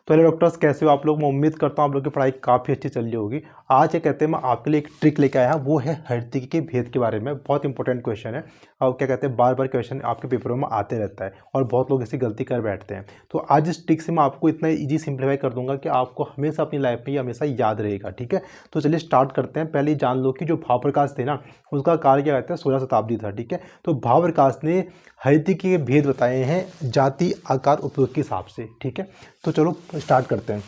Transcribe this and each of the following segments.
तो hello doctors, कैसे हो आप लोग। मैं उम्मीद करता हूँ आप लोग की पढ़ाई काफ़ी अच्छी चल रही होगी। आज ये कहते हैं मैं आपके लिए एक ट्रिक लेके आया हूँ, वो है हृतिकी के भेद के बारे में। बहुत इंपॉर्टेंट क्वेश्चन है और क्या कहते हैं बार बार क्वेश्चन आपके पेपरों में आते रहता है और बहुत लोग ऐसी गलती कर बैठते हैं। तो आज इस ट्रिक से मैं आपको इतना ईजी सिंप्लीफाई कर दूंगा कि आपको हमेशा अपनी लाइफ में ये हमेशा याद रहेगा। ठीक है, तो चलिए स्टार्ट करते हैं। पहले जान लो कि जो भाव प्रकाश थे ना, उसका काल क्या कहते हैं 16 शताब्दी था। ठीक है, तो भाव प्रकाश ने हृतिकी के भेद बताए हैं जाति आकार उपयोग के हिसाब से। ठीक है, तो चलो स्टार्ट करते हैं।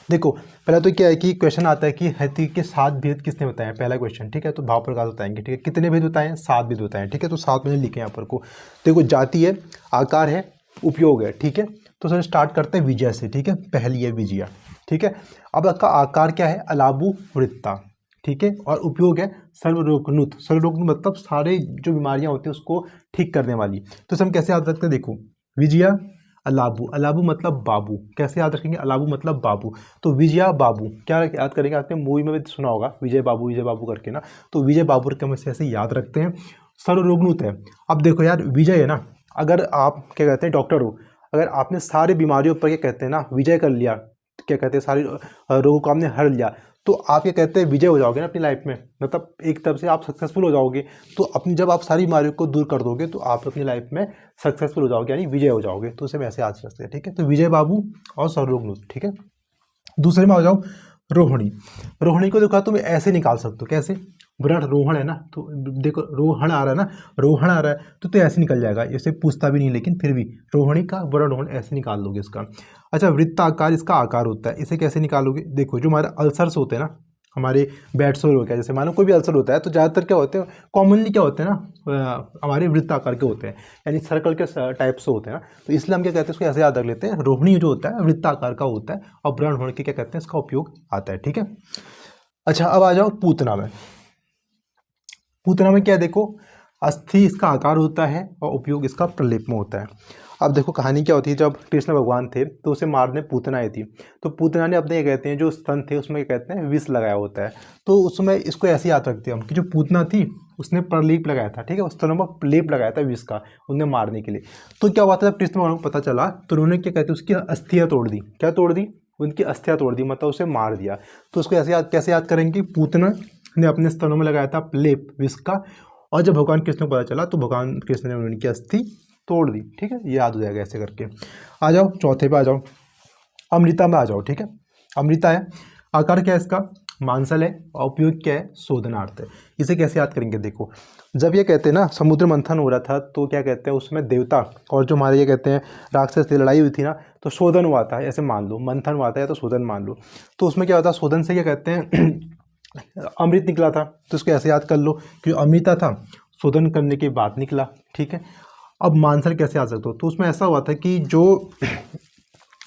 देखो पहला तो क्या है कि क्वेश्चन आता है कि हृतिकी के 7 भेद किसने बताए हैं, पहला क्वेश्चन। ठीक है, तो भाव प्रकाश बताएंगे। ठीक है, कितने भेद बताए हैं, 7 भेद बताए हैं। ठीक है, तो 7 मैंने लिखे यहाँ पर को। देखो जाति है, आकार है, उपयोग है। ठीक है, तो सर स्टार्ट करते हैं विजय से। ठीक है, पहली है विजया। ठीक है, अब आपका आकार क्या है, अलाबु वृत्ता। ठीक है, और उपयोग है सर्वरोगनुत। सर्वरोगनुत मतलब सारे जो बीमारियां होती हैं उसको ठीक करने वाली। तो हम कैसे याद रखते हैं, देखो विजया अलाबू। अलाबू मतलब बाबू, कैसे याद रखेंगे, अलाबू मतलब बाबू। तो विजया बाबू क्या याद करेंगे, आपने मूवी में भी सुना होगा विजय बाबू करके ना, तो विजय बाबू के हम ऐसे याद रखते हैं। सर्वरोगनुत है। अब देखो यार विजय है ना, अगर आप क्या कहते हैं डॉक्टर हो, अगर आपने सारी बीमारियों पर क्या कहते हैं ना विजय कर लिया, क्या कहते हैं सारी रोगों को आपने हर लिया, तो आप क्या कहते हैं विजय हो जाओगे ना अपनी लाइफ में, मतलब एक तरफ से आप सक्सेसफुल हो जाओगे। तो अपनी जब आप सारी बीमारियों को दूर कर दोगे तो आप अपनी लाइफ में सक्सेसफुल हो जाओगे, यानी विजय हो जाओगे। तो उसे वैसे याद रखते हैं। ठीक है, तो विजय बाबू और सर्वरोगनुत। ठीक है, दूसरे में आ जाओ रोहिणी। रोहिणी को देखो तुम ऐसे निकाल सकते हो, कैसे, विराट रोहण है ना, तो देखो रोहण आ रहा है ना, रोहण आ रहा है तो ऐसे निकल जाएगा, इसे पूछता भी नहीं, लेकिन फिर भी रोहिणी का विराट रोहण ऐसे निकाल लोगे इसका। अच्छा, वृत्ताकार इसका आकार होता है, इसे कैसे निकालोगे, देखो जो हमारे अल्सर्स होते हैं ना, हमारे बैड सोर हो गया, जैसे मानो कोई भी अल्सर होता है तो ज़्यादातर क्या होते हैं, कॉमनली क्या होते हैं ना हमारे वृत्ताकार के होते हैं, यानी सर्कल के टाइप से होते हैं ना। तो इसलिए हम क्या कहते हैं उसको ऐसे याद रख लेते हैं, रोहिणी जो होता है वृत्ताकार का होता है और ब्राह्मण होने के क्या कहते हैं इसका उपयोग आता है। ठीक है, अच्छा अब आ जाओ पूतना में। पूतना में क्या है, देखो अस्थि इसका आकार होता है और उपयोग इसका प्रलेप में होता है। अब देखो कहानी क्या होती है, जब कृष्ण भगवान थे तो उसे मारने पूतना आई थी, तो पूतना ने अपने कहते हैं जो स्तन थे उसमें क्या कहते हैं विष लगाया होता है। तो उसमें इसको ऐसे याद रखते हैं हम कि जो पूतना थी उसने प्रलेप लगाया था। ठीक है, उस स्तनों पर लेप लगाया था विष का उन्हें मारने के लिए। तो क्या हुआ था, जब कृष्ण भगवान को पता चला तो उन्होंने क्या कहते हैं उसकी अस्थियाँ तोड़ दी। क्या तोड़ दी, उनकी अस्थियाँ तोड़ दी, मतलब उसे मार दिया। तो उसको ऐसे याद कैसे याद करेंगे, पूतना ने अपने स्तनों में लगाया था लेप विष का, और जब भगवान कृष्ण को पता चला तो भगवान कृष्ण ने उनकी अस्थि तोड़ दी। ठीक है, ये याद हो जाएगा ऐसे करके। आ जाओ चौथे पे आ जाओ, अमृता में आ जाओ। ठीक है, अमृता है, आकार क्या है इसका, मांसल है, और उपयोग क्या है, शोधनार्थ है। इसे कैसे याद करेंगे, देखो जब ये कहते हैं ना समुद्र मंथन हो रहा था तो क्या कहते हैं उसमें देवता और जो हमारे ये कहते हैं राक्षस से लड़ाई हुई थी ना, तो शोधन हुआ था, ऐसे मान लो, मंथन हुआ था या तो शोधन मान लो। तो उसमें क्या होता है, शोधन से क्या कहते हैं अमृत निकला था, तो इसको ऐसे याद कर लो कि अमृता था, शोधन करने के बाद निकला। ठीक है, अब मानसर कैसे आ सकते हो, तो उसमें ऐसा हुआ था कि जो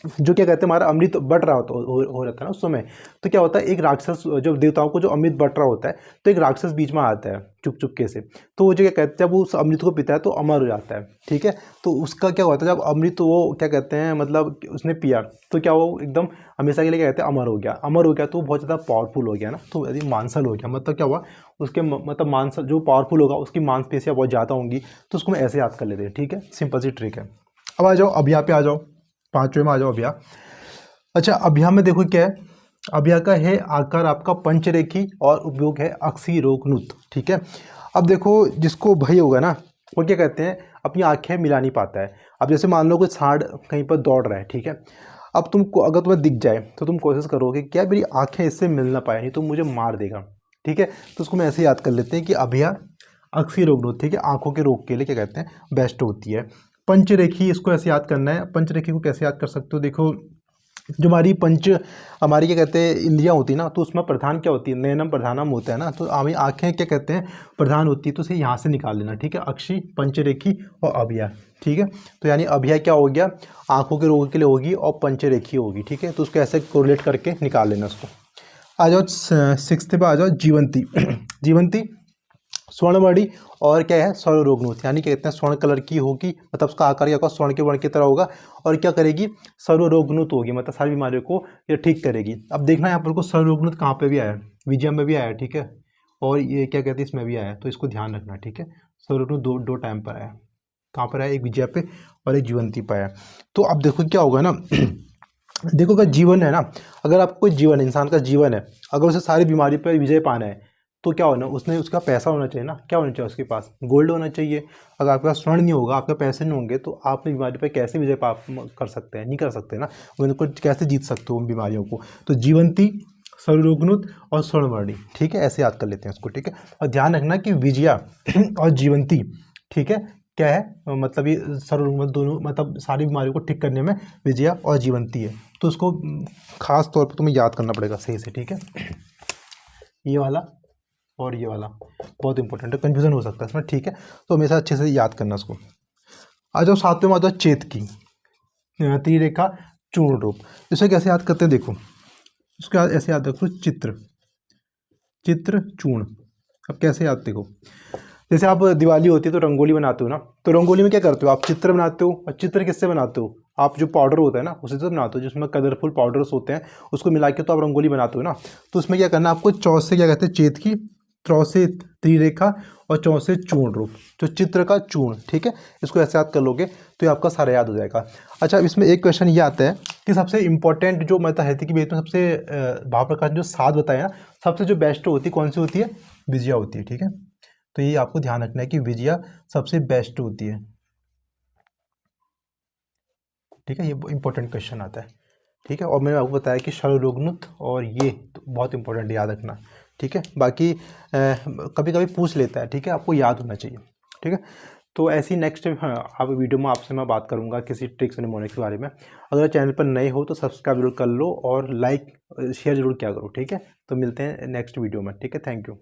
क्या कहते हैं हमारा अमृत बट रहा होता हो रहा था ना उस समय, तो क्या होता है एक राक्षस, जो देवताओं को जो अमृत बट रहा होता है तो एक राक्षस बीच में आता है चुप चुपके से, तो वो जो क्या कहते हैं जब वो उस अमृत को पीता है तो अमर हो जाता है। ठीक है, तो उसका क्या होता है जब अमृत वो क्या कहते हैं मतलब उसने पिया तो क्या वो एकदम हमेशा के लिए क्या कहते हैं अमर हो गया। अमर हो गया तो बहुत ज़्यादा पावरफुल हो गया ना, तो यदि मांसल हो गया मतलब क्या हुआ उसके मतलब मांसल जो पावरफुल होगा उसकी मांसपेशियाँ बहुत ज़्यादा होंगी, तो उसको मैं ऐसे याद कर लेते हैं। ठीक है, सिंपल सी ट्रिक है। अब आ जाओ अभिया पे आ जाओ, पाँचवें में आ जाओ अभिया। अच्छा अभिया में देखो क्या है, अभिया का है आकार आपका पंचरेखी और उपयोग है अक्षीरोगनुत। ठीक है, अब देखो जिसको भय होगा ना वो क्या कहते हैं अपनी आंखें मिला नहीं पाता है। अब जैसे मान लो कोई सांड कहीं पर दौड़ रहा है, ठीक है, अब तुमको अगर तुम्हें दिख जाए तो तुम कोशिश करोगे क्या मेरी आंखें इससे मिल ना पाए, नहीं तो मुझे मार देगा। ठीक है, तो उसको मैं ऐसे याद कर लेते हैं कि अभिया अक्षीरोगनुत। ठीक है, आंखों के रोग के लिए क्या कहते हैं बेस्ट होती है। पंचरेखी इसको ऐसे याद करना है। पंचरेखी को कैसे याद कर सकते हो, देखो जो हमारी क्या कहते हैं इंद्रियां होती है ना, तो उसमें प्रधान क्या होती है, नयनम प्रधानम होता है ना, तो हमारी आंखें क्या कहते हैं प्रधान होती है, तो उसे यहाँ से निकाल लेना। ठीक है, अक्षी पंचरेखी और अभिया। ठीक है, तो यानी अभिया क्या हो गया आंखों के रोग के लिए होगी और पंचरेखी होगी। ठीक है, तो उसको ऐसे कोरिलेट करके निकाल लेना उसको। आ जाओ सिक्स्थ पे आ जाओ जीवंती। जीवंती स्वर्णवर्णी और क्या है सर्वरोगनुत, यानी क्या कहते हैं स्वर्ण कलर की होगी, मतलब उसका आकार क्या होगा स्वर्ण के वर्ण की तरह होगा, और क्या करेगी सर्वरोगनुत होगी, मतलब सारी बीमारियों को ये ठीक करेगी। अब देखना यहाँ पर को सर्वरोगनुत कहाँ पे भी आया है, विजय में भी आया है। ठीक है, और ये क्या कहते हैं इसमें भी आया है, तो इसको ध्यान रखना। ठीक है, सर्वरोगनुत दो दो टाइम पर आया, कहाँ पर आया, एक विजय पे और एक जीवंती पर आया। तो अब देखो क्या होगा ना देखो अगर जीवन है ना, अगर आपको कोई जीवन है, इंसान का जीवन है, अगर उसे सारी बीमारी पर विजय पाना है तो क्या होना, उसने उसका पैसा होना चाहिए ना, क्या होना चाहिए उसके पास, गोल्ड होना चाहिए। अगर आपके पास स्वर्ण नहीं होगा, आपके पैसे नहीं होंगे, तो आप बीमारी पर कैसे विजय पा कर सकते हैं, नहीं कर सकते ना, उनको कैसे जीत सकते हो उन बीमारियों को। तो जीवंती, सर्वरोगनुत और स्वर्णवर्णी, ठीक है, ऐसे याद कर लेते हैं उसको, ठीक है। और ध्यान रखना कि विजया और जीवंती, ठीक है, क्या है, मतलब ये सर्वरोगनुत दोनों, मतलब सारी बीमारियों को ठीक करने में विजया और जीवंती है। तो उसको खास तौर पर तुम्हें याद करना पड़ेगा सही से, ठीक है। ये वाला और ये वाला बहुत इंपॉर्टेंट है, कन्फ्यूजन हो सकता है इसमें, ठीक है। तो हमेशा अच्छे से याद करना उसको। आ जाओ सातवें में, आ जाओ चेत की त्रिरेखा चूर्ण रूप। इसे कैसे याद करते हैं, देखो उसके बाद ऐसे याद रखो, चित्र, चित्र चूर्ण। अब कैसे याद, देखो जैसे आप दिवाली होती है तो रंगोली बनाते हो ना, तो रंगोली में क्या करते हो, आप चित्र बनाते हो। और चित्र किससे बनाते हो, आप जो पाउडर होता है ना उसी से बनाते हो, जिसमें कलरफुल पाउडर्स होते हैं, उसको मिला के तो आप रंगोली बनाते हो ना। तो उसमें क्या करना है आपको, चौ से क्या कहते हैं, चेत की, त्रौ से त्रिरेखा और चौ से चूर्ण रूप, जो चित्र का चूर्ण, ठीक है। इसको ऐसे याद कर लोगे तो ये आपका सारा याद हो जाएगा। अच्छा, इसमें एक क्वेश्चन ये आता है कि सबसे इंपॉर्टेंट जो मतलब है कि वेद में सबसे भाव प्रकाश जो सात बताए ना, सबसे जो बेस्ट होती है कौन सी होती है, विजया होती है, ठीक है। तो ये आपको ध्यान रखना है कि विजया सबसे बेस्ट होती है, ठीक है। ये इंपॉर्टेंट क्वेश्चन आता है, ठीक है। और मैंने आपको बताया कि शर्वरोगनुत और ये तो बहुत इंपॉर्टेंट, याद रखना, ठीक है। बाकी कभी कभी पूछ लेता है, ठीक है, आपको याद होना चाहिए, ठीक है। तो ऐसी नेक्स्ट आप वीडियो में आपसे मैं बात करूंगा किसी ट्रिक्स निमोनिक्स के बारे में। अगर चैनल पर नए हो तो सब्सक्राइब जरूर कर लो और लाइक शेयर जरूर किया करो, ठीक है। तो मिलते हैं नेक्स्ट वीडियो में, ठीक है। Thank you.